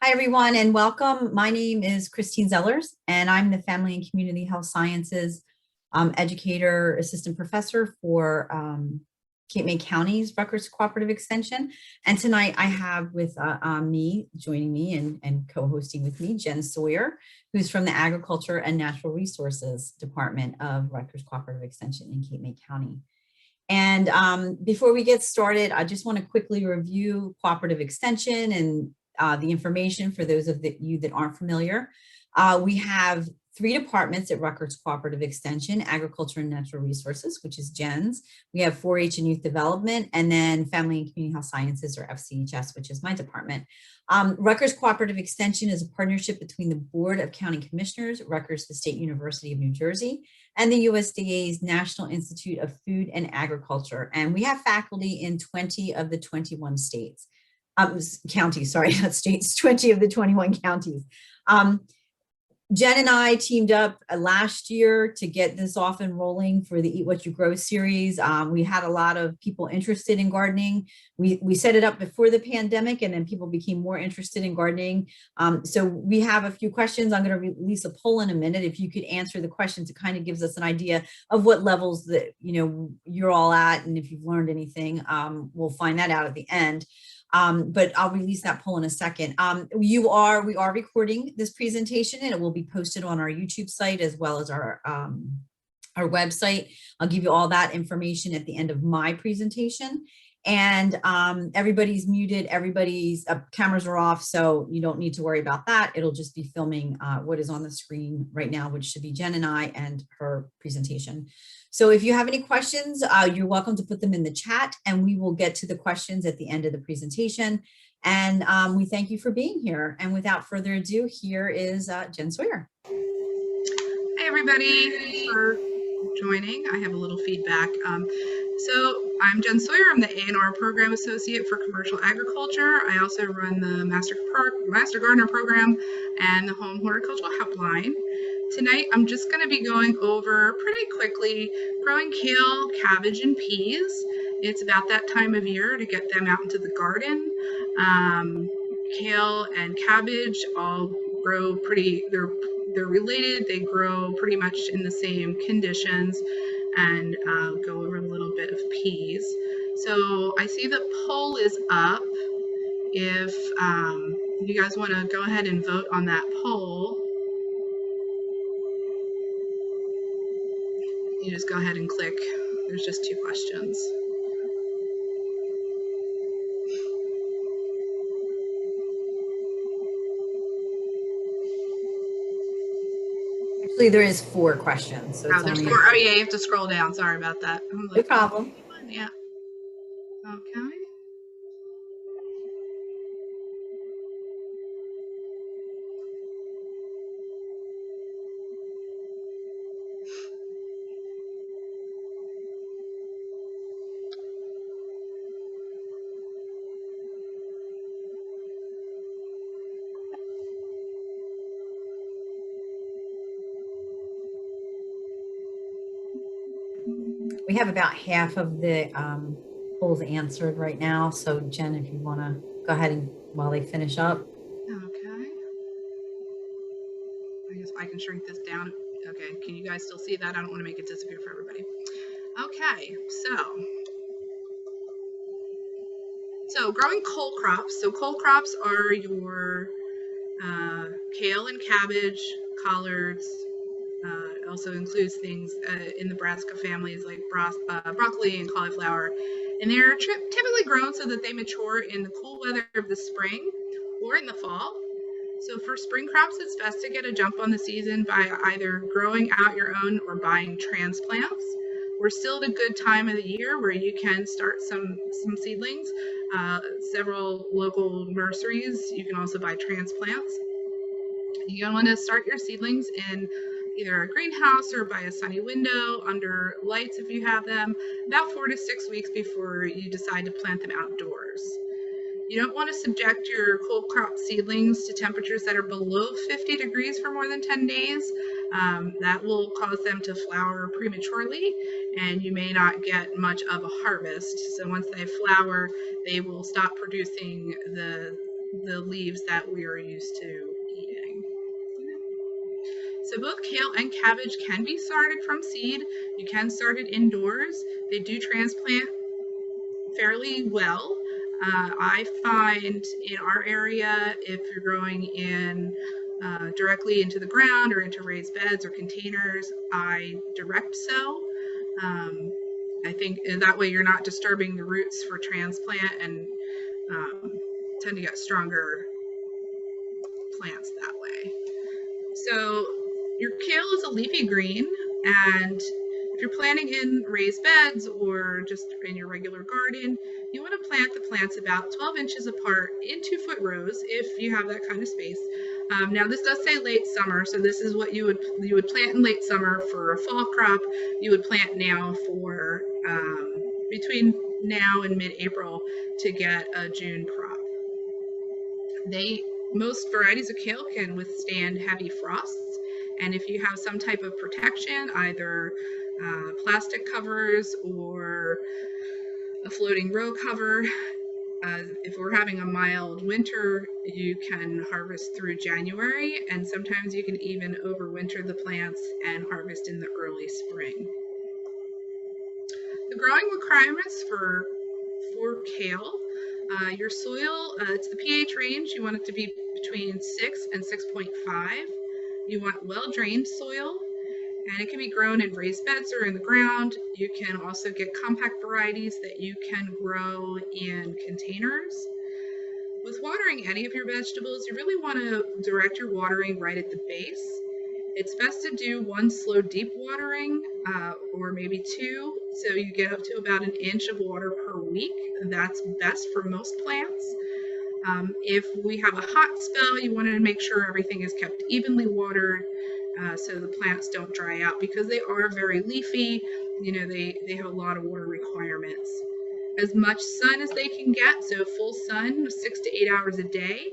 Hi, everyone, and welcome. My name is Christine Zellers, and I'm the Family and Community Health Sciences educator, assistant professor for Cape May County's Rutgers Cooperative Extension. And tonight I have with joining me and co-hosting with me, Jen Sawyer, who's from the Agriculture and Natural Resources Department of Rutgers Cooperative Extension in Cape May County. And before we get started, I just want to quickly review cooperative extension and the information for those of you that aren't familiar. We have 3 departments at Rutgers Cooperative Extension: Agriculture and Natural Resources, which is Jen's. We have 4-H and Youth Development, and then Family and Community Health Sciences, or FCHS, which is my department. Rutgers Cooperative Extension is a partnership between the Board of County Commissioners, Rutgers, the State University of New Jersey, and the USDA's National Institute of Food and Agriculture. And we have faculty in 20 of the 21 states. Counties, sorry, not states, 20 of the 21 counties. Jen and I teamed up last year to get this off and rolling for the Eat What You Grow series. We had a lot of people interested in gardening. We set it up before the pandemic, and then people became more interested in gardening. So we have a few questions. I'm going to release a poll in a minute. If you could answer the questions, it kind of gives us an idea of what levels that you're all at, and if you've learned anything. We'll find that out at the end. But I'll release that poll in a second. We are recording this presentation, and it will be posted on our YouTube site as well as our website. I'll give you all that information at the end of my presentation. And everybody's muted, everybody's cameras are off, so you don't need to worry about that. It'll just be filming what is on the screen right now, which should be Jen and I and her presentation. So if you have any questions, you're welcome to put them in the chat, and we will get to the questions at the end of the presentation. And we thank you for being here. And without further ado, here is Jen Sawyer. Hi, everybody. Thanks for joining. I have a little feedback. So I'm Jen Sawyer. I'm the A&R Program Associate for Commercial Agriculture. I also run the Master Gardener Program and the Home Horticultural Helpline. Tonight, I'm just going to be going over pretty quickly growing kale, cabbage, and peas. It's about that time of year to get them out into the garden. Kale and cabbage all grow they're related. They grow pretty much in the same conditions, and I'll go over a little bit of peas. So I see the poll is up. If you guys want to go ahead and vote on that poll, you just go ahead and click. There's just 2 questions. Actually, there is 4 questions. So there's 4. Oh yeah, you have to scroll down. Sorry about that. No problem. Yeah. Okay. We have about half of the polls answered right now. So Jen, if you want to go ahead and while they finish up. Okay. I guess I can shrink this down. Okay, can you guys still see that? I don't want to make it disappear for everybody. Okay, so growing cole crops. So cole crops are your kale and cabbage, collards. It also includes things in the brassica families like broccoli and cauliflower. And they're typically grown so that they mature in the cool weather of the spring or in the fall. So for spring crops, it's best to get a jump on the season by either growing out your own or buying transplants. We're still at a good time of the year where you can start some seedlings. Several local nurseries, you can also buy transplants. You're going to want to start your seedlings in either a greenhouse or by a sunny window under lights if you have them, about 4 to 6 weeks before you decide to plant them outdoors. You don't want to subject your cole crop seedlings to temperatures that are below 50 degrees for more than 10 days. That will cause them to flower prematurely, and you may not get much of a harvest. So once they flower, they will stop producing the the leaves that we are used to eating. So both kale and cabbage can be started from seed. You can start it indoors. They do transplant fairly well. I find in our area, if you're growing in directly into the ground or into raised beds or containers, I direct sow. I think that way you're not disturbing the roots for transplant and tend to get stronger plants that way. So your kale is a leafy green, and if you're planting in raised beds or just in your regular garden, you want to plant the plants about 12 inches apart in 2-foot rows if you have that kind of space. Now this does say late summer, so this is what you would plant in late summer for a fall crop. You would plant now for between now and mid-April to get a June crop. Most varieties of kale can withstand heavy frosts, and if you have some type of protection, either plastic covers or a floating row cover, if we're having a mild winter, you can harvest through January, and sometimes you can even overwinter the plants and harvest in the early spring. The growing requirements for kale, your soil, it's the pH range. You want it to be between 6 and 6.5. You want well-drained soil, and it can be grown in raised beds or in the ground. You can also get compact varieties that you can grow in containers. With watering any of your vegetables, you really want to direct your watering right at the base. It's best to do 1 slow deep watering, or maybe 2, so you get up to about 1 inch of water per week. That's best for most plants. If we have a hot spell, you want to make sure everything is kept evenly watered so the plants don't dry out, because they are very leafy. They have a lot of water requirements. As much sun as they can get, so full sun, 6 to 8 hours a day.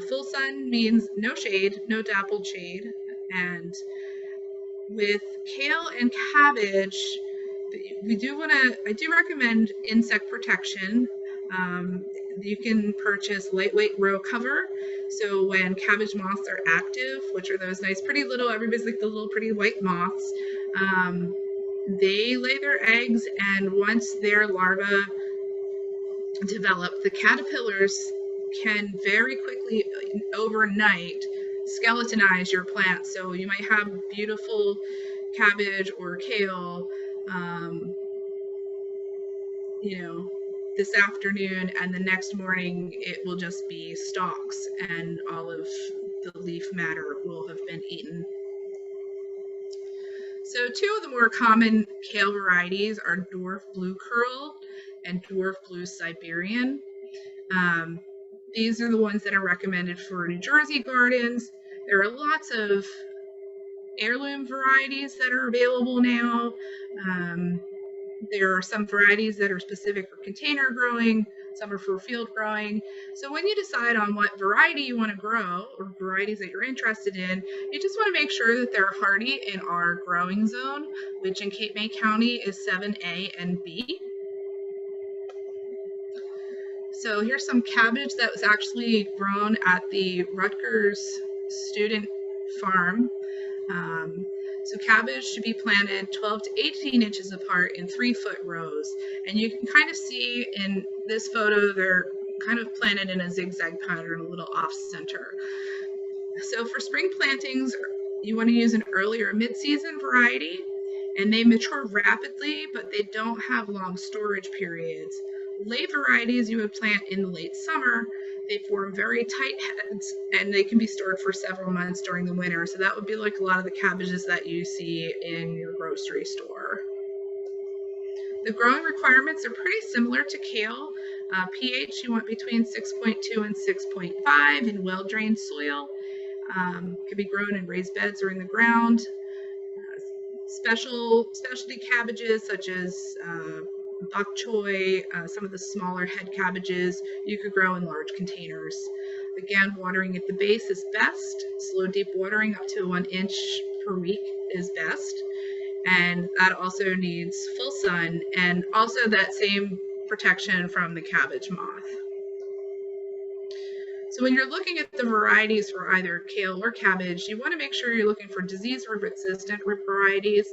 Full sun means no shade, no dappled shade. And with kale and cabbage, I do recommend insect protection. You can purchase lightweight row cover. So when cabbage moths are active, which are those nice, pretty little, everybody's like the little pretty white moths, they lay their eggs, and once their larvae develop, the caterpillars can very quickly, overnight, skeletonize your plant. So you might have beautiful cabbage or kale, this afternoon, and the next morning it will just be stalks, and all of the leaf matter will have been eaten. So 2 of the more common kale varieties are dwarf blue curl and dwarf blue Siberian. These are the ones that are recommended for New Jersey gardens. There are lots of heirloom varieties that are available now. There are some varieties that are specific for container growing, some are for field growing. So when you decide on what variety you want to grow, or varieties that you're interested in, you just want to make sure that they're hardy in our growing zone, which in Cape May County is 7A and B. So here's some cabbage that was actually grown at the Rutgers student farm. So cabbage should be planted 12 to 18 inches apart in 3-foot rows. And you can kind of see in this photo, they're kind of planted in a zigzag pattern, a little off center. So for spring plantings, you want to use an early or mid-season variety, and they mature rapidly, but they don't have long storage periods. Late varieties you would plant in the late summer. They form very tight heads, and they can be stored for several months during the winter. So that would be like a lot of the cabbages that you see in your grocery store. The growing requirements are pretty similar to kale. pH, you want between 6.2 and 6.5 in well-drained soil. Can be grown in raised beds or in the ground. Specialty cabbages such as bok choy, some of the smaller head cabbages, you could grow in large containers. Again, watering at the base is best. Slow deep watering up to 1 inch per week is best. And that also needs full sun, and also that same protection from the cabbage moth. So when you're looking at the varieties for either kale or cabbage, you want to make sure you're looking for disease-resistant varieties.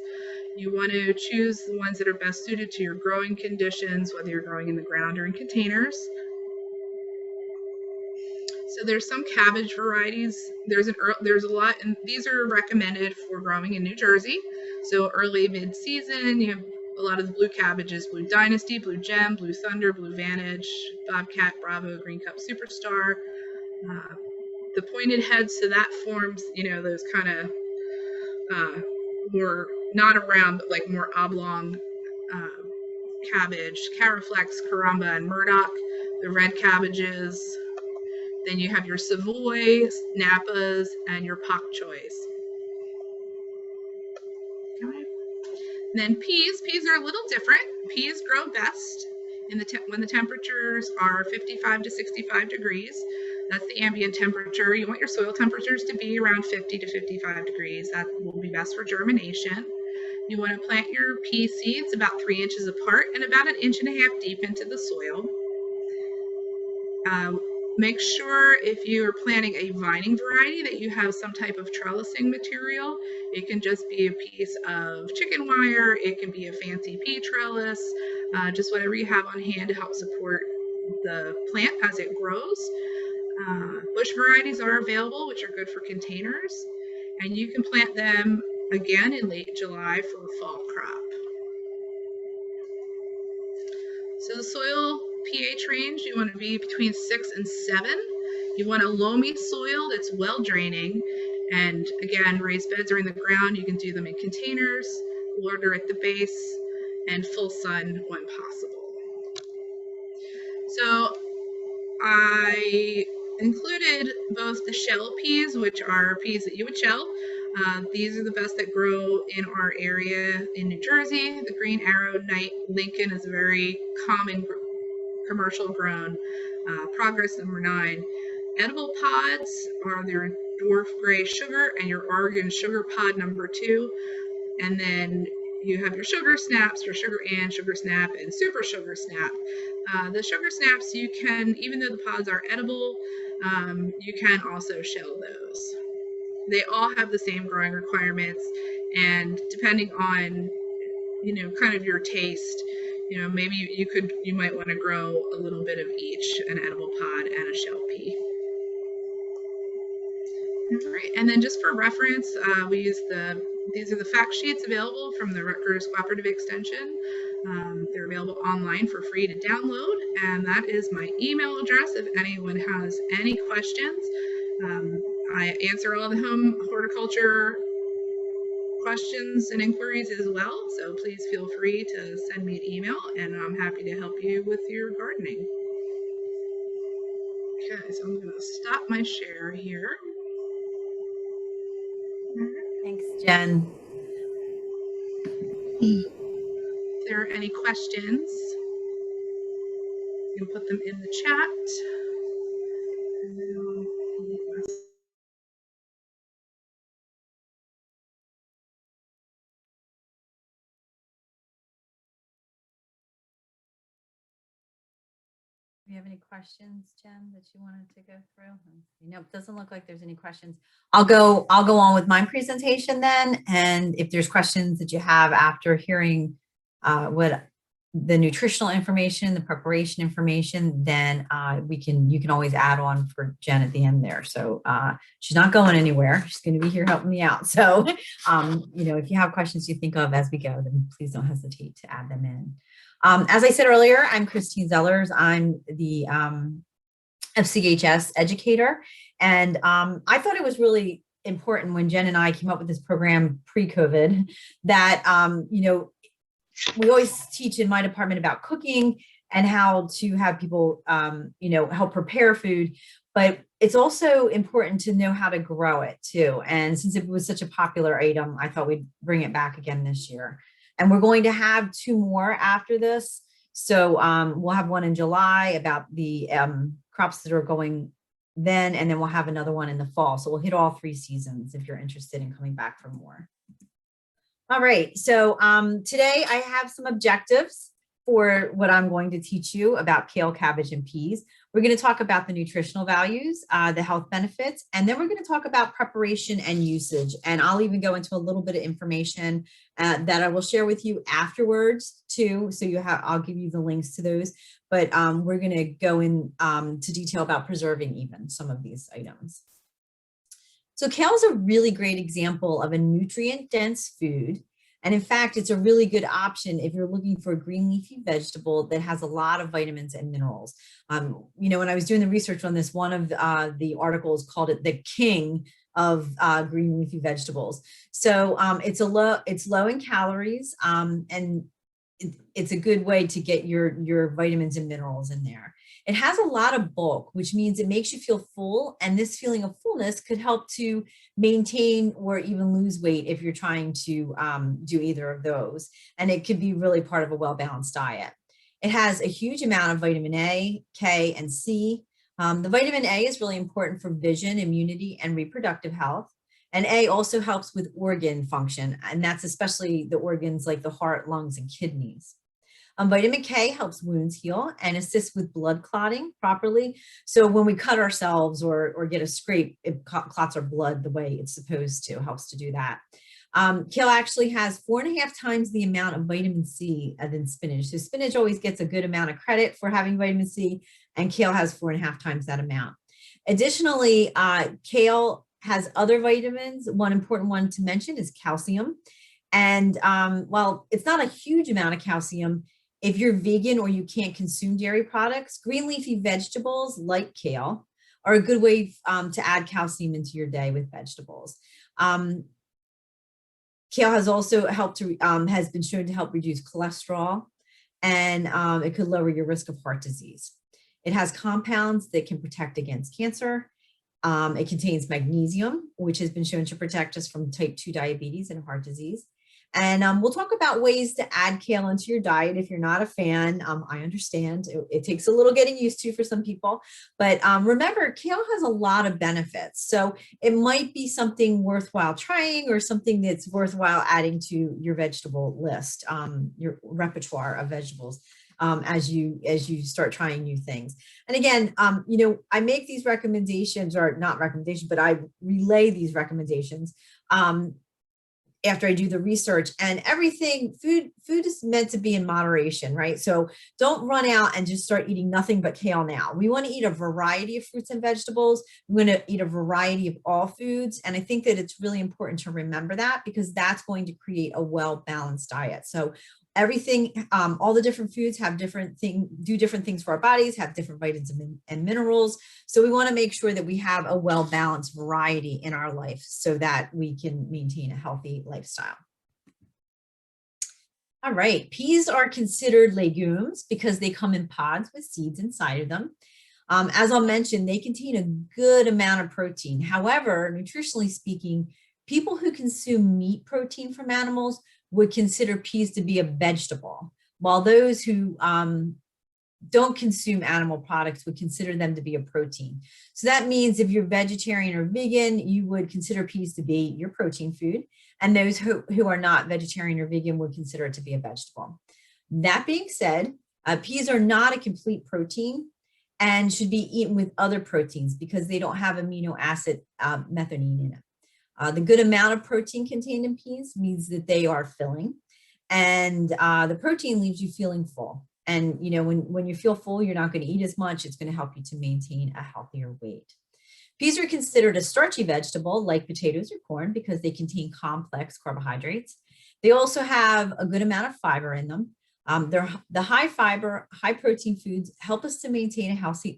You want to choose the ones that are best suited to your growing conditions, whether you're growing in the ground or in containers. So there's some cabbage varieties. There's a lot, and these are recommended for growing in New Jersey. So early mid-season, you have a lot of the blue cabbages: Blue Dynasty, Blue Gem, Blue Thunder, Blue Vantage, Bobcat, Bravo, Green Cup Superstar. The pointed heads, so that forms, those kind of more not around, but like more oblong cabbage. Caraflex, Caramba, and Murdoch, the red cabbages. Then you have your Savoy, Napas, and your Pak Choys. Okay. And then peas. Peas are a little different. Peas grow best when the temperatures are 55 to 65 degrees. That's the ambient temperature. You want your soil temperatures to be around 50 to 55 degrees. That will be best for germination. You want to plant your pea seeds about 3 inches apart and about 1.5 inches deep into the soil. Make sure if you are planting a vining variety that you have some type of trellising material. It can just be a piece of chicken wire. It can be a fancy pea trellis, just whatever you have on hand to help support the plant as it grows. Bush varieties are available, which are good for containers, and you can plant them again in late July for a fall crop. So the soil pH range, you want to be between 6 and 7. You want a loamy soil that's well draining. And again, raised beds are in the ground. You can do them in containers, water at the base, and full sun when possible. So I included both the shell peas, which are peas that you would shell. These are the best that grow in our area in New Jersey. The Green Arrow Night Lincoln is a very common commercial grown. Progress number 9. Edible pods are their dwarf gray sugar and your Oregon sugar pod number 2. And then you have your sugar snaps, your sugar and sugar snap, and super sugar snap. The sugar snaps, you can, even though the pods are edible, you can also shell those. They all have the same growing requirements, and depending on, kind of your taste, maybe you might want to grow a little bit of each, an edible pod and a shell pea. All right, and then just for reference, we use these are the fact sheets available from the Rutgers Cooperative Extension. They're available online for free to download, and that is my email address if anyone has any questions. I answer all the home horticulture questions and inquiries as well, so please feel free to send me an email, and I'm happy to help you with your gardening. Okay, so I'm going to stop my share here. Thanks, Jen. If there are any questions, you can put them in the chat. Do you have any questions, Jen, that you wanted to go through? Nope, doesn't look like there's any questions. I'll go on with my presentation then, and if there's questions that you have after hearing what the nutritional information, the preparation information, then you can always add on for Jen at the end there. So she's not going anywhere. She's going to be here helping me out. So if you have questions you think of as we go, then please don't hesitate to add them in. As I said earlier, I'm Christine Zellers. I'm the FCHS educator. And I thought it was really important when Jen and I came up with this program pre-COVID that, we always teach in my department about cooking and how to have people, help prepare food. But it's also important to know how to grow it too. And since it was such a popular item, I thought we'd bring it back again this year. And we're going to have 2 more after this. So we'll have one in July about the crops that are going then, and then we'll have another one in the fall. So we'll hit all 3 seasons if you're interested in coming back for more. All right, so today I have some objectives for what I'm going to teach you about kale, cabbage, and peas. We're going to talk about the nutritional values, the health benefits, and then we're going to talk about preparation and usage. And I'll even go into a little bit of information that I will share with you afterwards too. So I'll give you the links to those, but we're going to go in to detail about preserving even some of these items. So kale is a really great example of a nutrient-dense food. And in fact, it's a really good option if you're looking for a green leafy vegetable that has a lot of vitamins and minerals. When I was doing the research on this, one of the articles called it the king of green leafy vegetables. So it's low in calories, and it's a good way to get your vitamins and minerals in there. It has a lot of bulk, which means it makes you feel full. And this feeling of fullness could help to maintain or even lose weight if you're trying to do either of those. And it could be really part of a well-balanced diet. It has a huge amount of vitamin A, K, and C. The vitamin A is really important for vision, immunity, and reproductive health. And A also helps with organ function, and that's especially the organs like the heart, lungs, and kidneys. Vitamin K helps wounds heal and assists with blood clotting properly. So when we cut ourselves or get a scrape, it clots our blood the way it's supposed to, helps to do that. Kale actually has 4.5 times the amount of vitamin C than spinach. So spinach always gets a good amount of credit for having vitamin C, and kale has 4.5 times that amount. Additionally, kale has other vitamins. One important one to mention is calcium. And while it's not a huge amount of calcium, if you're vegan or you can't consume dairy products, green leafy vegetables like kale are a good way to add calcium into your day with vegetables. Kale has also has been shown to help reduce cholesterol, and it could lower your risk of heart disease. It has compounds that can protect against cancer. It contains magnesium, which has been shown to protect us from type 2 diabetes and heart disease. And we'll talk about ways to add kale into your diet. If you're not a fan, I understand it takes a little getting used to for some people, but remember, kale has a lot of benefits. So it might be something worthwhile trying or something that's worthwhile adding to your vegetable list, your repertoire of vegetables. As you start trying new things. And again, I make these recommendations, or not recommendations, but I relay these recommendations after I do the research. And everything, food is meant to be in moderation, right? So don't run out and just start eating nothing but kale now. We want to eat a variety of fruits and vegetables. We want to eat a variety of all foods. And I think that it's really important to remember that, because that's going to create a well-balanced diet. So everything, all the different foods have do different things for our bodies, have different vitamins and minerals. So we want to make sure that we have a well-balanced variety in our life so that we can maintain a healthy lifestyle. All right, peas are considered legumes because they come in pods with seeds inside of them. As I'll mention, they contain a good amount of protein. However, nutritionally speaking, people who consume meat protein from animals would consider peas to be a vegetable, while those who don't consume animal products would consider them to be a protein. So that means if you're vegetarian or vegan, you would consider peas to be your protein food, and those who are not vegetarian or vegan would consider it to be a vegetable. That being said, peas are not a complete protein and should be eaten with other proteins because they don't have amino acid methionine in it. The good amount of protein contained in peas means that they are filling, and the protein leaves you feeling full. And when you feel full, you're not going to eat as much. It's going to help you to maintain a healthier weight. Peas are considered a starchy vegetable like potatoes or corn because they contain complex carbohydrates. They also have a good amount of fiber in them. The high fiber, high protein foods help us to maintain a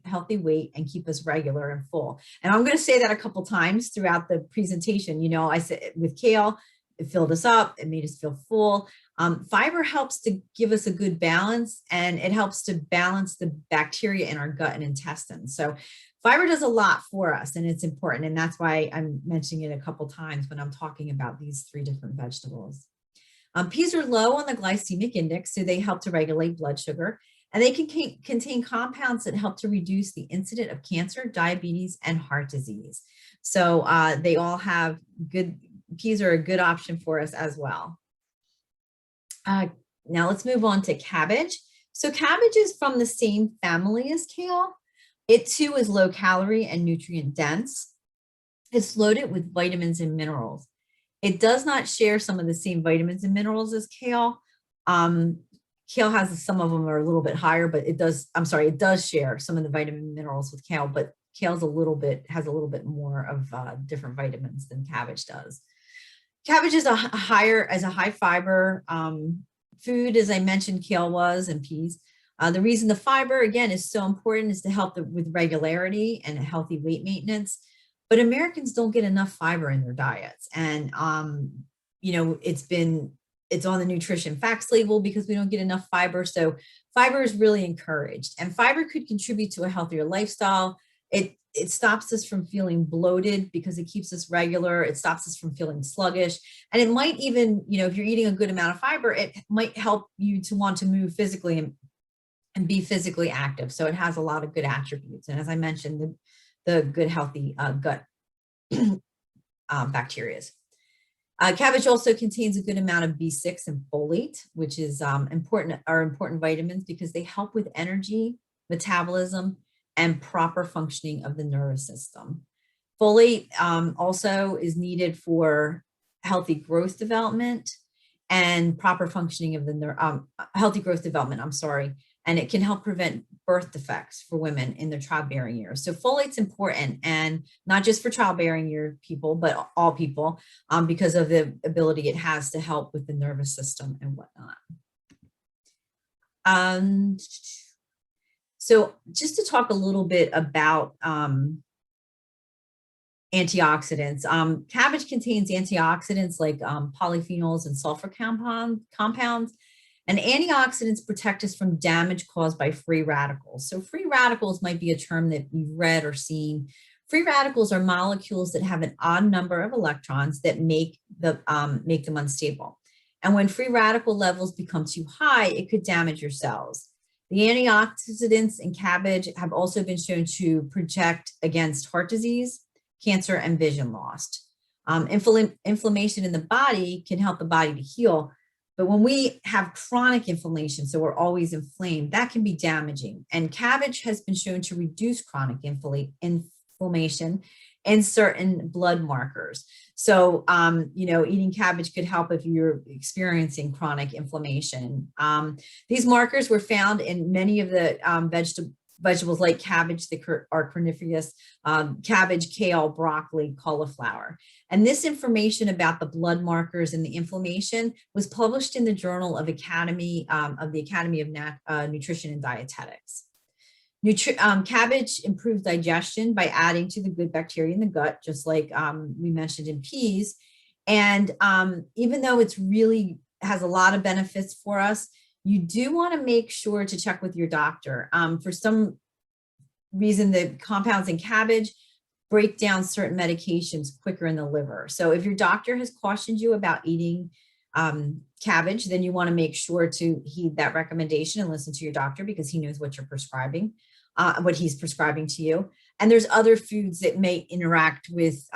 healthy weight and keep us regular and full. And I'm going to say that a couple times throughout the presentation. I said with kale, it filled us up, it made us feel full. Fiber helps to give us a good balance, and it helps to balance the bacteria in our gut and intestines. So fiber does a lot for us, and it's important. And that's why I'm mentioning it a couple times when I'm talking about these 3 different vegetables. Peas are low on the glycemic index, so they help to regulate blood sugar, and they can contain compounds that help to reduce the incidence of cancer, diabetes, and heart disease. So they all have peas are a good option for us as well. Now let's move on to cabbage. So cabbage is from the same family as kale, It too is low calorie and nutrient dense. It's loaded with vitamins and minerals. It does not share some of the same vitamins and minerals as kale. Um, Kale has some of them are a little bit higher, but it does share some of the vitamin and minerals with kale, but kale's has a little bit more of different vitamins than cabbage does. Cabbage is a high fiber food, as I mentioned, kale was, and peas. The reason the fiber, again, is so important is to help with regularity and healthy weight maintenance. But Americans don't get enough fiber in their diets. And, it's on the nutrition facts label because we don't get enough fiber. So fiber is really encouraged. And fiber could contribute to a healthier lifestyle. It stops us from feeling bloated because it keeps us regular. It stops us from feeling sluggish. And it might even, if you're eating a good amount of fiber, it might help you to want to move physically and be physically active. So it has a lot of good attributes. And as I mentioned, the good, healthy gut bacteria. Cabbage also contains a good amount of B6 and folate, which is important vitamins because they help with energy, metabolism, and proper functioning of the nervous system. Folate also is needed for healthy growth development and proper functioning of the healthy growth development, and it can help prevent birth defects for women in their childbearing years. So folate's important, and not just for childbearing year people, but all people, because of the ability it has to help with the nervous system and whatnot. So just to talk a little bit about antioxidants, cabbage contains antioxidants like polyphenols and sulfur compounds, and antioxidants protect us from damage caused by free radicals. So free radicals might be a term that you've read or seen. Free radicals are molecules that have an odd number of electrons that make them unstable. And when free radical levels become too high, it could damage your cells. The antioxidants in cabbage have also been shown to protect against heart disease, cancer, and vision loss. Inflammation in the body can help the body to heal, but when we have chronic inflammation, so we're always inflamed, that can be damaging. And cabbage has been shown to reduce chronic inflammation and certain blood markers. So, eating cabbage could help if you're experiencing chronic inflammation. These markers were found in many of the vegetables like cabbage that are carnivorous, cabbage, kale, broccoli, cauliflower. And this information about the blood markers and the inflammation was published in the Journal of the Academy of Nutrition and Dietetics. Cabbage improves digestion by adding to the good bacteria in the gut, just like we mentioned in peas. And even though it's really has a lot of benefits for us, you do want to make sure to check with your doctor. For some reason, the compounds in cabbage break down certain medications quicker in the liver. So if your doctor has cautioned you about eating cabbage, then you want to make sure to heed that recommendation and listen to your doctor because he knows what you're prescribing, what he's prescribing to you. And there's other foods that may interact with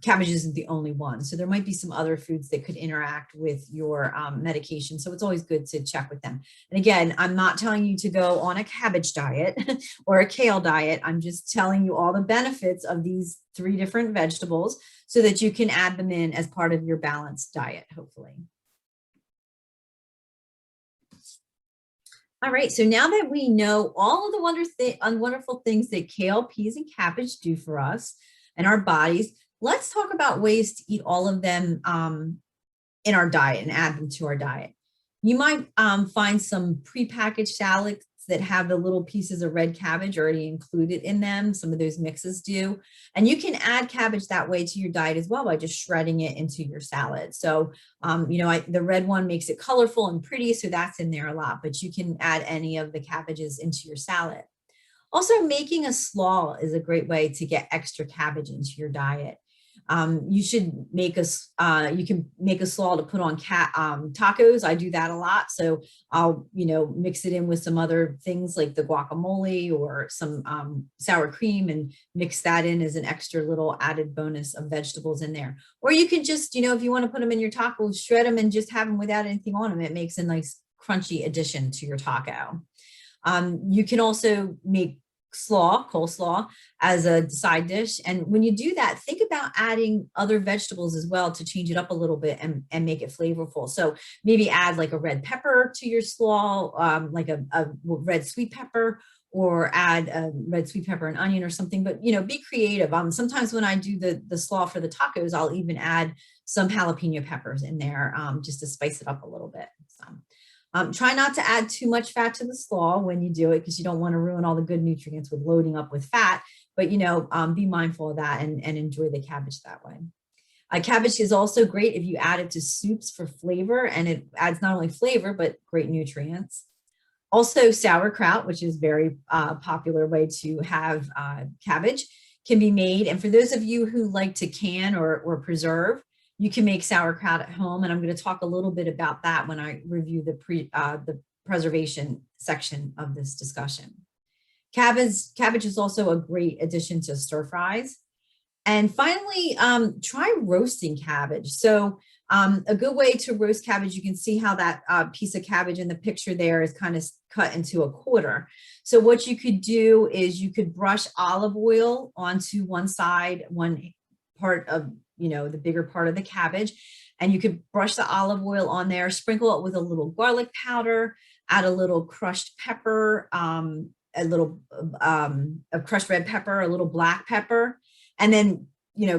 cabbage isn't the only one. So there might be some other foods that could interact with your medication. So it's always good to check with them. And again, I'm not telling you to go on a cabbage diet or a kale diet. I'm just telling you all the benefits of these 3 different vegetables so that you can add them in as part of your balanced diet, hopefully. All right, so now that we know all of the wonderful things that kale, peas, and cabbage do for us and our bodies, let's talk about ways to eat all of them in our diet and add them to our diet. You might find some prepackaged salads that have the little pieces of red cabbage already included in them. Some of those mixes do. And you can add cabbage that way to your diet as well by just shredding it into your salad. So, the red one makes it colorful and pretty, so that's in there a lot, but you can add any of the cabbages into your salad. Also, making a slaw is a great way to get extra cabbage into your diet. You should make you can make a slaw to put on tacos. I do that a lot. So I'll, mix it in with some other things like the guacamole or some sour cream and mix that in as an extra little added bonus of vegetables in there. Or you can just, if you want to put them in your tacos, shred them and just have them without anything on them. It makes a nice crunchy addition to your taco. You can also make coleslaw as a side dish. And when you do that, think about adding other vegetables as well to change it up a little bit and make it flavorful. So maybe add like a red pepper to your slaw, like a red sweet pepper, or add a red sweet pepper and onion or something, but be creative. Sometimes when I do the slaw for the tacos, I'll even add some jalapeno peppers in there, just to spice it up a little bit. So, try not to add too much fat to the slaw when you do it, because you don't want to ruin all the good nutrients with loading up with fat, but be mindful of that and enjoy the cabbage that way. Cabbage is also great if you add it to soups for flavor, and it adds not only flavor, but great nutrients. Also, sauerkraut, which is very popular way to have cabbage, can be made. And for those of you who like to can or preserve, you can make sauerkraut at home. And I'm going to talk a little bit about that when I review the preservation section of this discussion. Cabbage is also a great addition to stir fries. And finally, try roasting cabbage. So a good way to roast cabbage, you can see how that piece of cabbage in the picture there is kind of cut into a quarter. So what you could do is you could brush olive oil onto one side, one part of, the bigger part of the cabbage, and you could brush the olive oil on there, sprinkle it with a little garlic powder, add a little crushed pepper, a little a crushed red pepper, a little black pepper, and then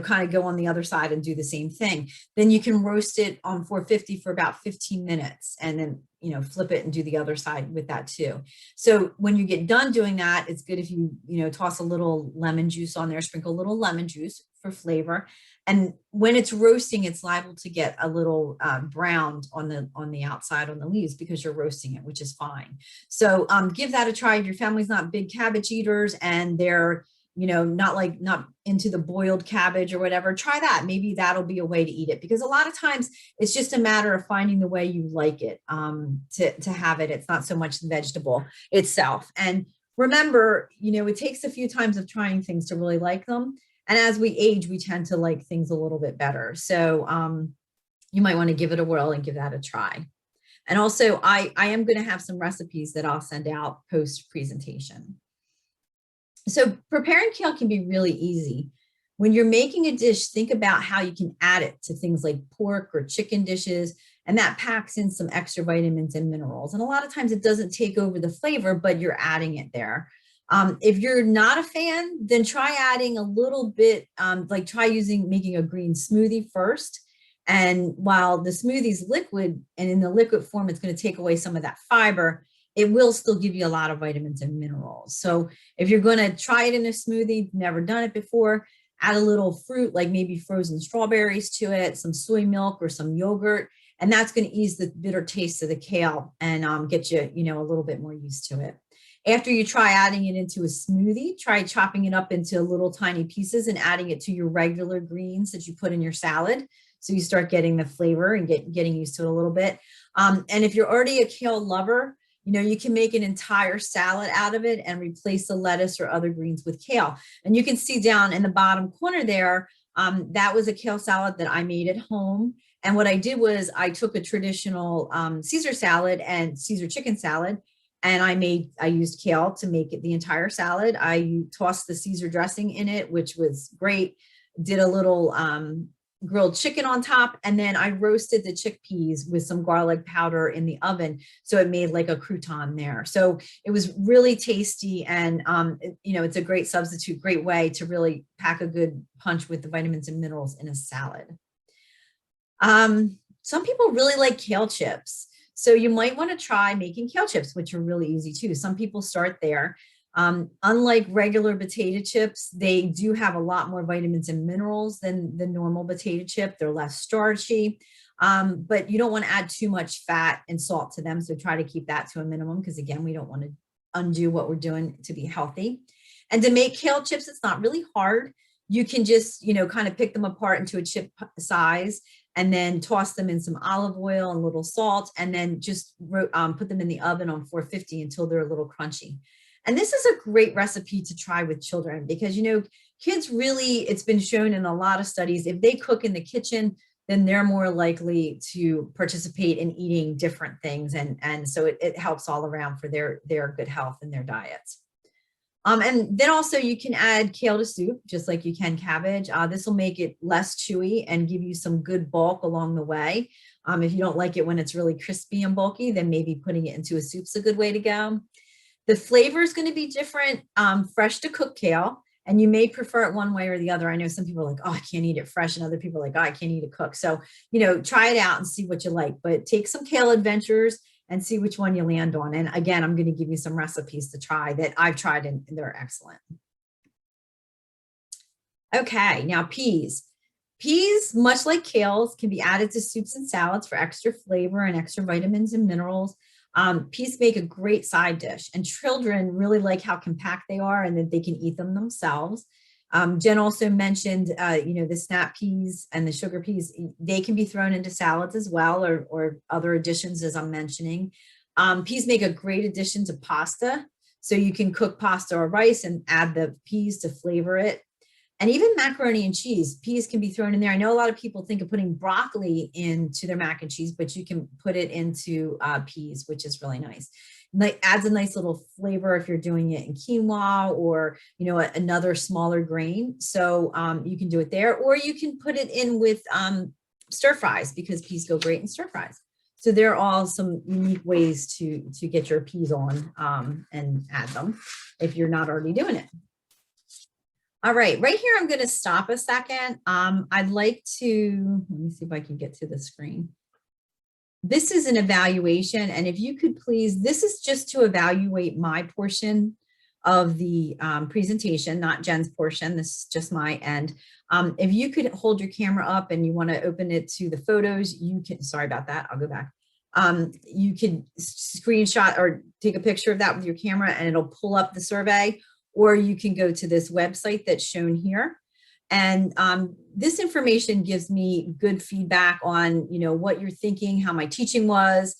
kind of go on the other side and do the same thing. Then you can roast it on 450 for about 15 minutes, and then flip it and do the other side with that too. So when you get done doing that, it's good if you toss a little lemon juice on there, sprinkle a little lemon juice for flavor. And when it's roasting, it's liable to get a little browned on the outside on the leaves because you're roasting it, which is fine. So give that a try. If your family's not big cabbage eaters and they're not into the boiled cabbage or whatever, try that. Maybe that'll be a way to eat it, because a lot of times it's just a matter of finding the way you like it to have it. It's not so much the vegetable itself. And remember, it takes a few times of trying things to really like them. And as we age, we tend to like things a little bit better. So you might want to give it a whirl and give that a try. And also, I am going to have some recipes that I'll send out post presentation. So preparing kale can be really easy. When you're making a dish, think about how you can add it to things like pork or chicken dishes, and that packs in some extra vitamins and minerals. And a lot of times it doesn't take over the flavor, but you're adding it there. If you're not a fan, then try adding a little bit, try making a green smoothie first. And while the smoothie's liquid, and in the liquid form, it's going to take away some of that fiber, it will still give you a lot of vitamins and minerals. So if you're going to try it in a smoothie, never done it before, add a little fruit, like maybe frozen strawberries to it, some soy milk or some yogurt, and that's going to ease the bitter taste of the kale and get you, a little bit more used to it. After you try adding it into a smoothie, try chopping it up into little tiny pieces and adding it to your regular greens that you put in your salad. So you start getting the flavor and getting used to it a little bit. And if you're already a kale lover, you can make an entire salad out of it and replace the lettuce or other greens with kale. And you can see down in the bottom corner there, that was a kale salad that I made at home. And what I did was I took a traditional Caesar salad and Caesar chicken salad, and I used kale to make it the entire salad. I tossed the Caesar dressing in it, which was great. Did a little grilled chicken on top, and then I roasted the chickpeas with some garlic powder in the oven, so it made like a crouton there. So it was really tasty, and it's a great substitute, great way to really pack a good punch with the vitamins and minerals in a salad. Some people really like kale chips, so you might want to try making kale chips, which are really easy too. Some people start there. Unlike regular potato chips, they do have a lot more vitamins and minerals than the normal potato chip. They're less starchy, but you don't want to add too much fat and salt to them. So try to keep that to a minimum, because again, we don't want to undo what we're doing to be healthy. And to make kale chips, it's not really hard. You can just, kind of pick them apart into a chip size and then toss them in some olive oil and a little salt, and then just put them in the oven on 450 until they're a little crunchy. And this is a great recipe to try with children, because, kids really, it's been shown in a lot of studies, if they cook in the kitchen, then they're more likely to participate in eating different things. And so it helps all around for their good health and their diets. And then also you can add kale to soup, just like you can cabbage. This will make it less chewy and give you some good bulk along the way. If you don't like it when it's really crispy and bulky, then maybe putting it into a soup's a good way to go. The flavor is going to be different, fresh to cooked kale, and you may prefer it one way or the other. I know some people are like, oh, I can't eat it fresh, and other people are like, oh, I can't eat it cooked. So, try it out and see what you like, but take some kale adventures and see which one you land on. And again, I'm going to give you some recipes to try that I've tried and they're excellent. Okay, now peas. Peas, much like kales, can be added to soups and salads for extra flavor and extra vitamins and minerals. Peas make a great side dish, and children really like how compact they are and that they can eat them themselves. Jen also mentioned, the snap peas and the sugar peas, they can be thrown into salads as well, or other additions as I'm mentioning. Peas make a great addition to pasta. So you can cook pasta or rice and add the peas to flavor it. And even macaroni and cheese, peas can be thrown in there. I know a lot of people think of putting broccoli into their mac and cheese, but you can put it into peas, which is really nice. Like adds a nice little flavor if you're doing it in quinoa or another smaller grain. So you can do it there, or you can put it in with stir fries, because peas go great in stir fries. So there are all some unique ways to get your peas on and add them if you're not already doing it. All right here, I'm going to stop a second. I'd like to, let me see if I can get to the screen. This is an evaluation, and if you could please, this is just to evaluate my portion of the presentation, not Jen's portion. This is just my end. If you could hold your camera up and you want to open it to the photos, you can, sorry about that, I'll go back. You can screenshot or take a picture of that with your camera and it'll pull up the survey, or you can go to this website that's shown here. And this information gives me good feedback on, what you're thinking, how my teaching was,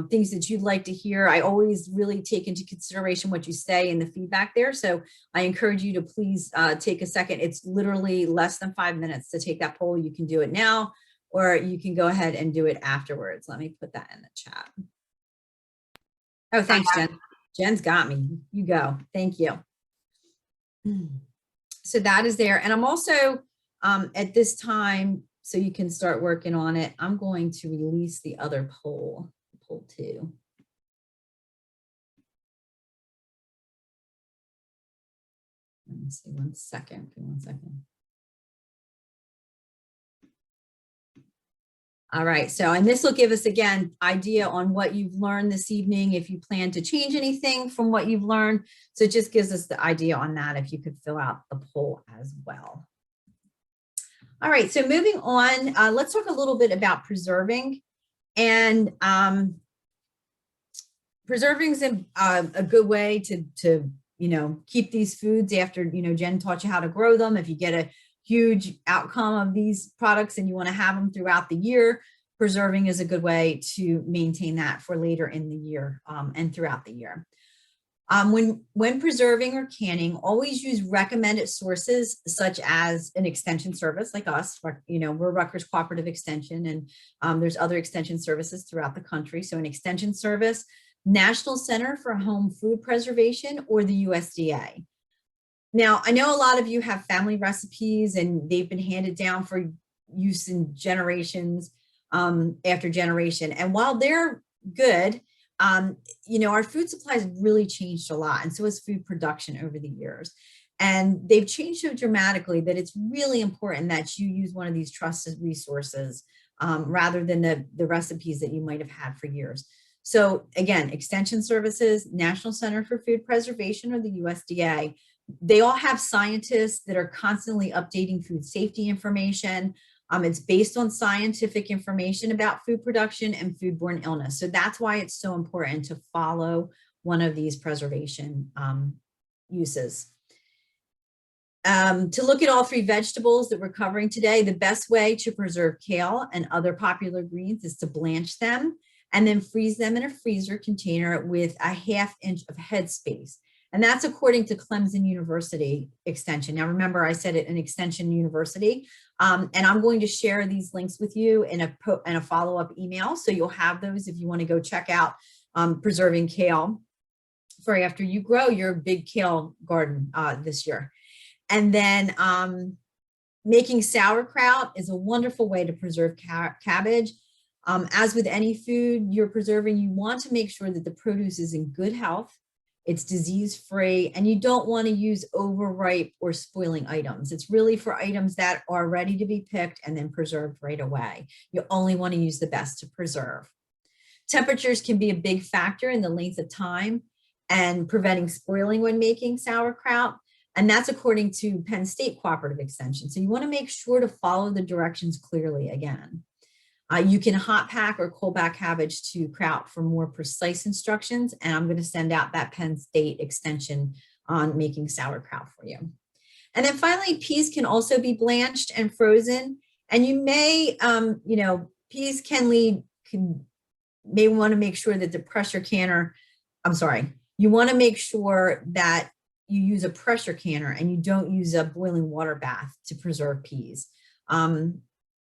things that you'd like to hear. I always really take into consideration what you say and the feedback there. So I encourage you to please take a second. It's literally less than 5 minutes to take that poll. You can do it now, or you can go ahead and do it afterwards. Let me put that in the chat. Oh, thanks, Jen. Jen's got me. You go. Thank you. So that is there. And I'm also at this time, so you can start working on it, I'm going to release the other poll 2. Let me see, 1 second, give me 1 second. All right, so, and this will give us, again, idea on what you've learned this evening, if you plan to change anything from what you've learned. So it just gives us the idea on that, if you could fill out the poll as well. All right, so moving on, let's talk a little bit about preserving. And preserving is a good way to keep these foods after, Jen taught you how to grow them. If you get a huge outcome of these products and you want to have them throughout the year, preserving is a good way to maintain that for later in the year and throughout the year. When preserving or canning, always use recommended sources such as an extension service like us. We're Rutgers Cooperative Extension, and there's other extension services throughout the country. So an extension service, National Center for Home Food Preservation, or the USDA. Now, I know a lot of you have family recipes and they've been handed down for use in generations after generation. And while they're good, our food supply has really changed a lot, and so has food production over the years. And they've changed so dramatically that it's really important that you use one of these trusted resources rather than the recipes that you might have had for years. So again, extension services, National Center for Food Preservation, or the USDA, they all have scientists that are constantly updating food safety information. It's based on scientific information about food production and foodborne illness. So that's why it's so important to follow one of these preservation uses. To look at all 3 vegetables that we're covering today, the best way to preserve kale and other popular greens is to blanch them and then freeze them in a freezer container with a 1/2 inch of headspace. And that's according to Clemson University Extension. Now, remember, I said it an Extension University, and I'm going to share these links with you in a follow-up email. So you'll have those if you want to go check out preserving kale for after you grow your big kale garden this year. And then making sauerkraut is a wonderful way to preserve cabbage. As with any food you're preserving, you want to make sure that the produce is in good health, it's disease-free, and you don't want to use overripe or spoiling items. It's really for items that are ready to be picked and then preserved right away. You only want to use the best to preserve. Temperatures can be a big factor in the length of time and preventing spoiling when making sauerkraut. And that's according to Penn State Cooperative Extension. So you want to make sure to follow the directions clearly again. You can hot pack or cold pack cabbage to kraut for more precise instructions. And I'm going to send out that Penn State extension on making sauerkraut for you. And then finally, peas can also be blanched and frozen. And you may, peas may want to make sure that the pressure canner, you want to make sure that you use a pressure canner and you don't use a boiling water bath to preserve peas.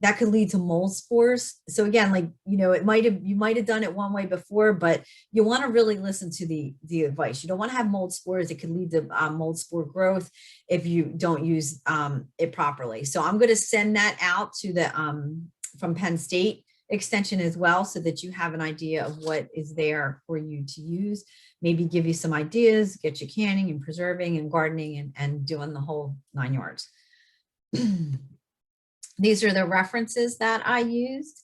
That could lead to mold spores. So again, you might have done it one way before, but you want to really listen to the advice. You don't want to have mold spores. It could lead to mold spore growth if you don't use it properly. So I'm going to send that out to the from Penn State Extension as well, so that you have an idea of what is there for you to use. Maybe give you some ideas, get you canning and preserving and gardening and doing the whole 9 yards. These are the references that I used.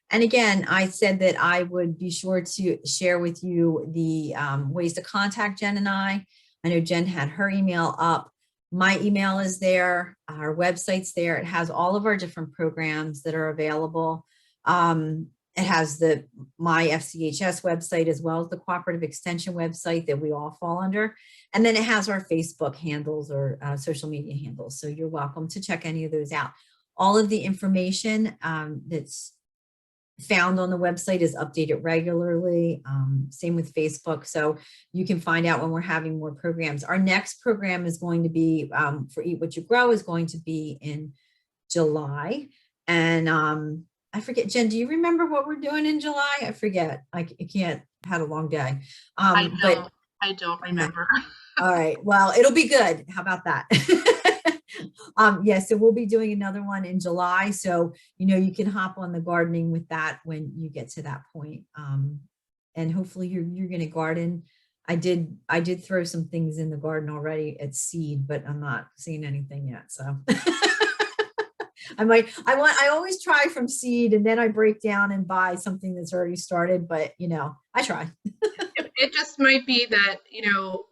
And again, I said that I would be sure to share with you the ways to contact Jen and I. I know Jen had her email up. My email is there. Our website's there. It has all of our different programs that are available. It has my FCHS website as well as the Cooperative Extension website that we all fall under. And then it has our Facebook handles or social media handles. So you're welcome to check any of those out. All of the information that's found on the website is updated regularly. Same with Facebook. So you can find out when we're having more programs. Our next program is going to be for Eat What You Grow is going to be in July. And I forget, Jen, do you remember what we're doing in July? I forget. I can't, had a long day. I don't remember. All right. Well, it'll be good. How about that? Yeah, so we'll be doing another one in July. So, you can hop on the gardening with that when you get to that point. And hopefully you're going to garden. I did throw some things in the garden already at seed, but I'm not seeing anything yet. So I always try from seed and then I break down and buy something that's already started, but I try. It just might be that,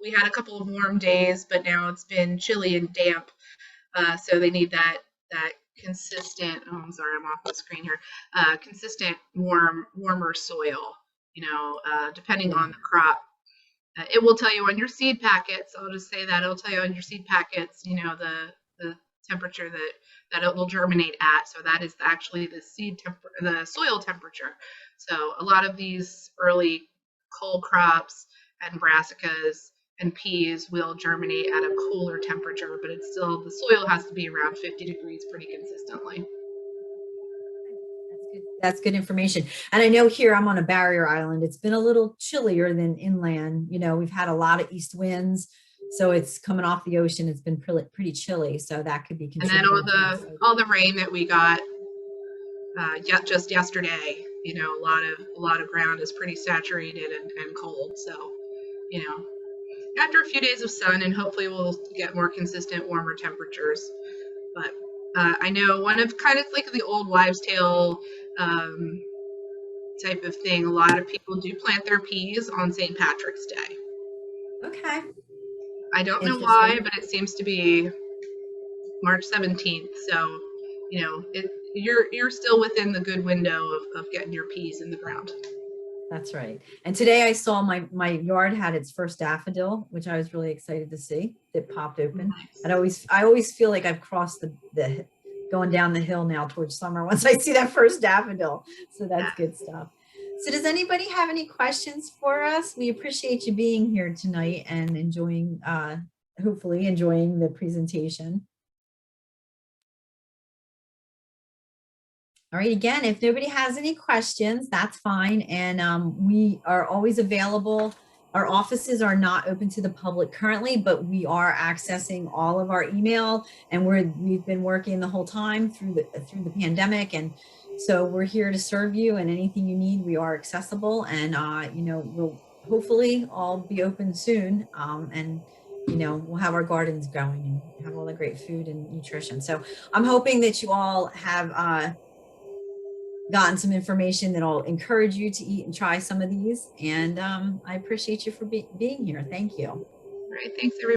we had a couple of warm days, but now it's been chilly and damp. So they need that consistent, I'm sorry, I'm off the screen here, consistent warmer soil, depending on the crop. It will tell you on your seed packets, I'll just say that, it'll tell you on your seed packets, the temperature that it will germinate at. So that is actually the soil temperature. So a lot of these early cole crops and brassicas and peas will germinate at a cooler temperature, but it's still, the soil has to be around 50 degrees pretty consistently. That's good information. And I know here I'm on a barrier island. It's been a little chillier than inland. We've had a lot of east winds, so it's coming off the ocean. It's been pretty chilly, so that could be. And then all the rain that we got just yesterday, a lot of ground is pretty saturated and cold. So, after a few days of sun, and hopefully we'll get more consistent warmer temperatures. But I know one of kind of like the old wives' tale type of thing, a lot of people do plant their peas on St. Patrick's Day. Okay. I don't know why, but it seems to be March 17th. So, you're still within the good window of getting your peas in the ground. That's right. And today I saw my yard had its first daffodil, which I was really excited to see. It popped open. Nice. And I always feel like I've crossed the going down the hill now towards summer once I see that first daffodil. So that's good stuff. So does anybody have any questions for us? We appreciate you being here tonight and enjoying, hopefully enjoying the presentation. All right, again, if nobody has any questions, that's fine. And we are always available Our offices are not open to the public currently, but we are accessing all of our email, and we've been working the whole time through the pandemic. And so we're here to serve you, and anything you need, we are accessible. And we'll hopefully all be open soon. And we'll have our gardens going and have all the great food and nutrition. So I'm hoping that you all have gotten some information that'll encourage you to eat and try some of these. And I appreciate you for being here. Thank you. All right, thanks everybody.